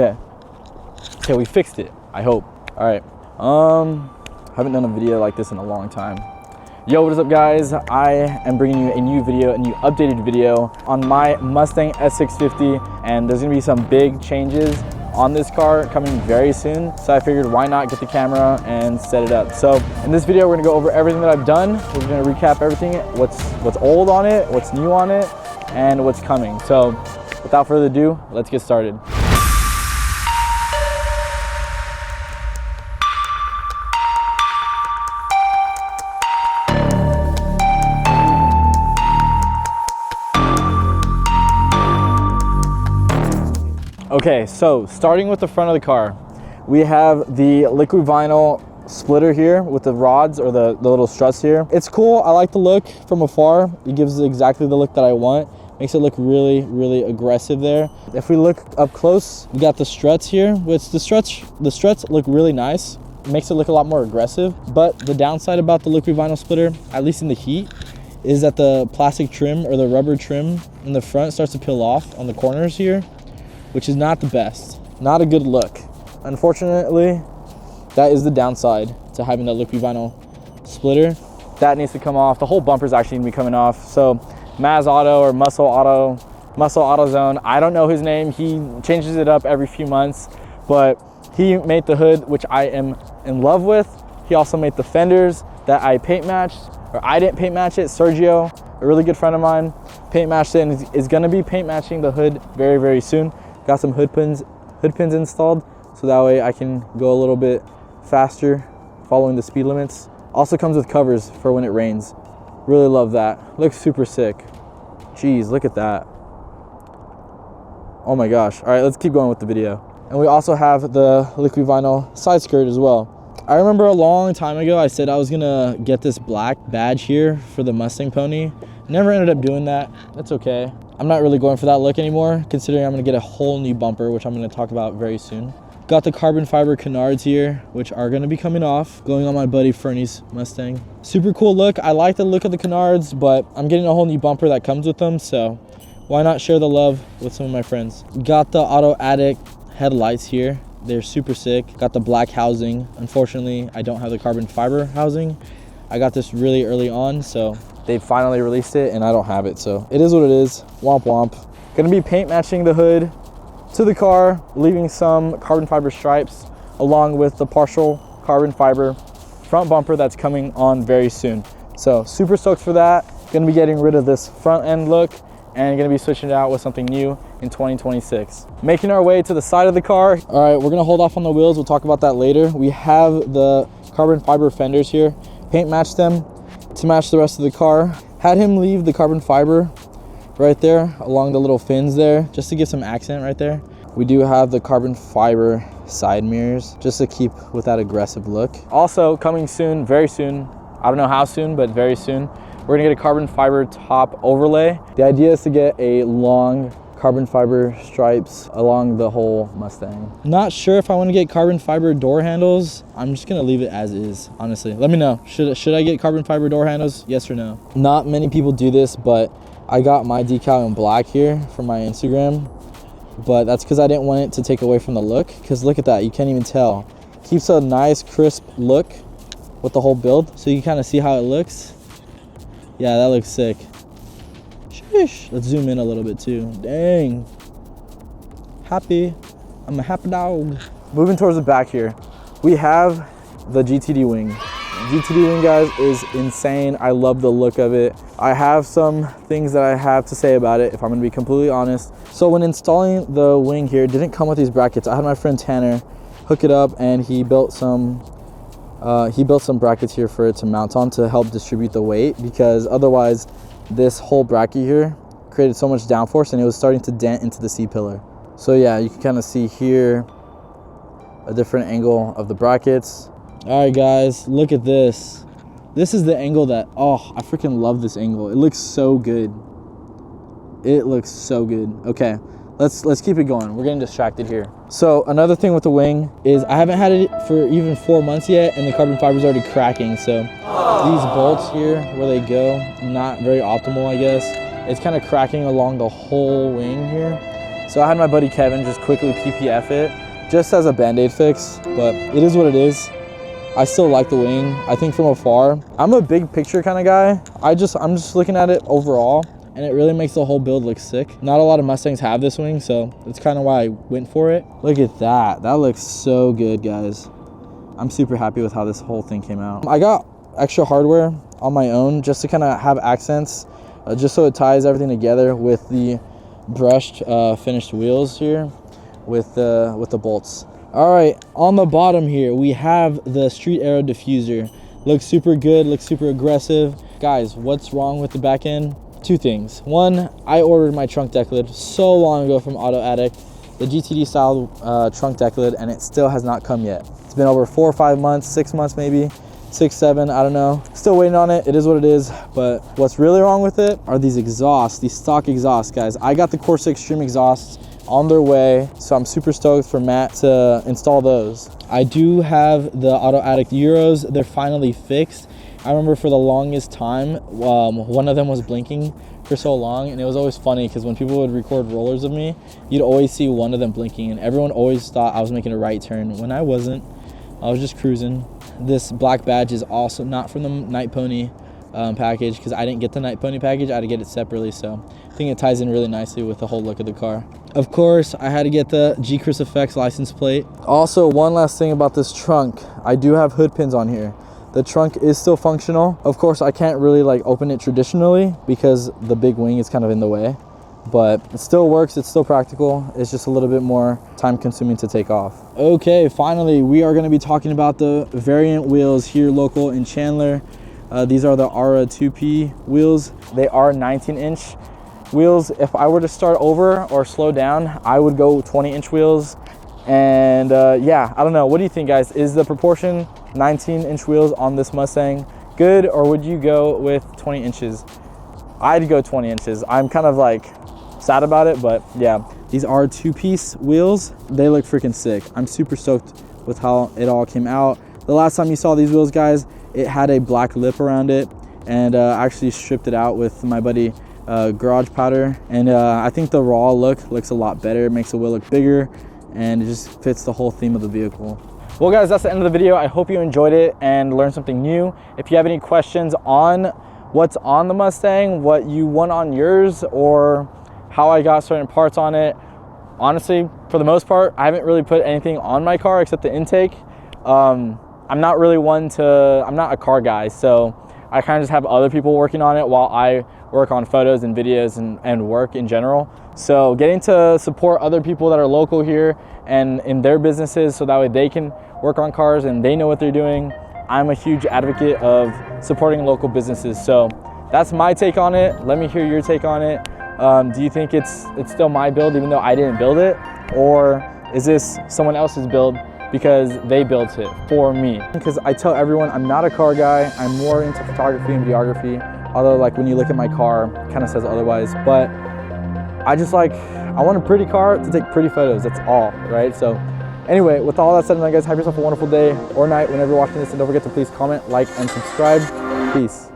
Okay. Okay, we fixed it, I hope. All right. Haven't done a video like this in a long time. Yo, what is up guys? I am bringing you a new video, a new updated video on my Mustang S650, and there's gonna be some big changes on this car coming very soon. So I figured why not get the camera and set it up. So in this video, we're gonna go over everything that I've done. We're gonna recap everything, what's old on it, what's new on it, and what's coming. So without further ado, let's get started. Okay, so starting with the front of the car, we have the LiquiVinyl splitter here with the rods or the little struts here. It's cool, I like the look from afar. It gives exactly the look that I want. Makes it look really, really aggressive there. If we look up close, we got the struts here, which the struts look really nice. It makes it look a lot more aggressive. But the downside about the LiquiVinyl splitter, at least in the heat, is that the plastic trim or the rubber trim in the front starts to peel off on the corners here, which is not the best, not a good look. Unfortunately, that is the downside to having that LiquiVinyl splitter. That needs to come off. The whole bumper's actually gonna be coming off. So Maz Auto or Muscle AutoZone, I don't know his name. He changes it up every few months, but he made the hood, which I am in love with. He also made the fenders that I paint matched, or I didn't paint match it. Sergio, a really good friend of mine, paint matched it and is gonna be paint matching the hood very, very soon. Got some hood pins installed, so that way I can go a little bit faster following the speed limits. Also comes with covers for when it rains. Really love that. Looks super sick. Jeez, look at that. Oh my gosh. All right, let's keep going with the video. And we also have the LiquiVinyl side skirt as well. I remember a long time ago I said I was gonna get this black badge here for the Mustang pony. Never ended up doing that. That's okay. I'm not really going for that look anymore, considering I'm gonna get a whole new bumper, which I'm gonna talk about very soon. Got the carbon fiber canards here, which are gonna be coming off, going on my buddy Fernie's Mustang. Super cool look. I like the look of the canards, but I'm getting a whole new bumper that comes with them, so why not share the love with some of my friends? Got the AutoAddict headlights here. They're super sick. Got the black housing. Unfortunately, I don't have the carbon fiber housing. I got this really early on, so they finally released it and I don't have it, so it is what it is. Womp womp. Gonna be paint matching the hood to the car, leaving some carbon fiber stripes along with the partial carbon fiber front bumper that's coming on very soon. So super stoked for that. Gonna be getting rid of this front end look and gonna be switching it out with something new in 2026. Making our way to the side of the car. All right, we're gonna hold off on the wheels. We'll talk about that later. We have the carbon fiber fenders here. Paint match them to match the rest of the car. Had him leave the carbon fiber right there along the little fins there, just to give some accent right there. We do have the carbon fiber side mirrors, just to keep with that aggressive look. Also coming soon, very soon, I don't know how soon, but very soon, we're gonna get a carbon fiber top overlay. The idea is to get a long carbon fiber stripes along the whole Mustang. Not sure if I want to get carbon fiber door handles. I'm just gonna leave it as is, honestly. Let me know, should I get carbon fiber door handles, yes or no? Not many people do this, but I got my decal in black here from my Instagram, but that's because I didn't want it to take away from the look, because look at that, you can't even tell. Keeps a nice crisp look with the whole build, so you can kind of see how it looks. Yeah, that looks sick. Let's zoom in a little bit too. Dang. Happy. I'm a happy dog. Moving towards the back here, we have the GTD Wing. GTD Wing, guys, is insane. I love the look of it. I have some things that I have to say about it, if I'm gonna be completely honest. So when installing the wing here, it didn't come with these brackets. I had my friend Tanner hook it up and he built some brackets here for it to mount on to help distribute the weight, because otherwise this whole bracket here created so much downforce and it was starting to dent into the C-pillar. So yeah, you can kind of see here a different angle of the brackets. All right guys, look at this. This is the angle that, oh, I freaking love this angle. It looks so good. It looks so good. Okay, let's keep it going. We're getting distracted here. So another thing with the wing is I haven't had it for even 4 months yet and the carbon fiber is already cracking. So these bolts here where they go, not very optimal, I guess. It's kind of cracking along the whole wing here. So I had my buddy Kevin just quickly PPF it, just as a Band-Aid fix, but it is what it is. I still like the wing. I think from afar, I'm a big picture kind of guy. I'm just looking at it overall, and it really makes the whole build look sick. Not a lot of Mustangs have this wing, so that's kind of why I went for it. Look at that. That looks so good, guys. I'm super happy with how this whole thing came out. I got extra hardware on my own just to kind of have accents, just so it ties everything together with the brushed finished wheels here with the bolts. All right, on the bottom here we have the Street Aero diffuser. Looks super good, looks super aggressive. Guys, what's wrong with the back end? Two things. One, I ordered my trunk deck lid so long ago from AutoAddict, the GTD style trunk deck lid, and it still has not come yet. It's been over 4 or 5 months, 6 months maybe, 6, 7, I don't know. Still waiting on it. It is what it is. But what's really wrong with it are these exhausts, these stock exhausts, guys. I got the Corsa Extreme exhausts on their way, so I'm super stoked for Matt to install those. I do have the AutoAddict Euros. They're finally fixed. I remember for the longest time, one of them was blinking for so long, and it was always funny because when people would record rollers of me, you'd always see one of them blinking, and everyone always thought I was making a right turn when I wasn't. I was just cruising. This black badge is also not from the Night Pony package, because I didn't get the Night Pony package. I had to get it separately, so I think it ties in really nicely with the whole look of the car. Of course, I had to get the gchrisfx license plate. Also, one last thing about this trunk, I do have hood pins on here. The trunk is still functional. Of course, I can't really like open it traditionally because the big wing is kind of in the way, but it still works. It's still practical. It's just a little bit more time consuming to take off. Okay, finally, we are going to be talking about the variant wheels here local in Chandler. These are the Aero 2P wheels. They are 19-inch wheels. If I were to start over or slow down, I would go 20-inch wheels. And yeah, I don't know. What do you think, guys? Is the proportion 19-inch wheels on this Mustang good, or would you go with 20 inches? I'd go 20 inches. I'm kind of like sad about it, but yeah. These are 2-piece wheels. They look freaking sick. I'm super stoked with how it all came out. The last time you saw these wheels, guys, it had a black lip around it, and I actually stripped it out with my buddy garage powder, and I think the raw look looks a lot better. It makes the wheel look bigger, and it just fits the whole theme of the vehicle. Well, guys, that's the end of the video. I hope you enjoyed it and learned something new. If you have any questions on what's on the Mustang, what you want on yours, or how I got certain parts on it, honestly, for the most part, I haven't really put anything on my car except the intake. I'm not really I'm not a car guy, so I kind of just have other people working on it while I work on photos and videos and work in general. So getting to support other people that are local here and in their businesses, so that way they can work on cars and they know what they're doing. I'm a huge advocate of supporting local businesses. So that's my take on it. Let me hear your take on it. Do you think it's still my build even though I didn't build it? Or is this someone else's build because they built it for me? Because I tell everyone I'm not a car guy. I'm more into photography and videography. Although like when you look at my car, it kind of says otherwise. But I want a pretty car to take pretty photos. That's all, right? So anyway, with all that said and done, guys, have yourself a wonderful day or night whenever you're watching this. And don't forget to please comment, like, and subscribe. Peace.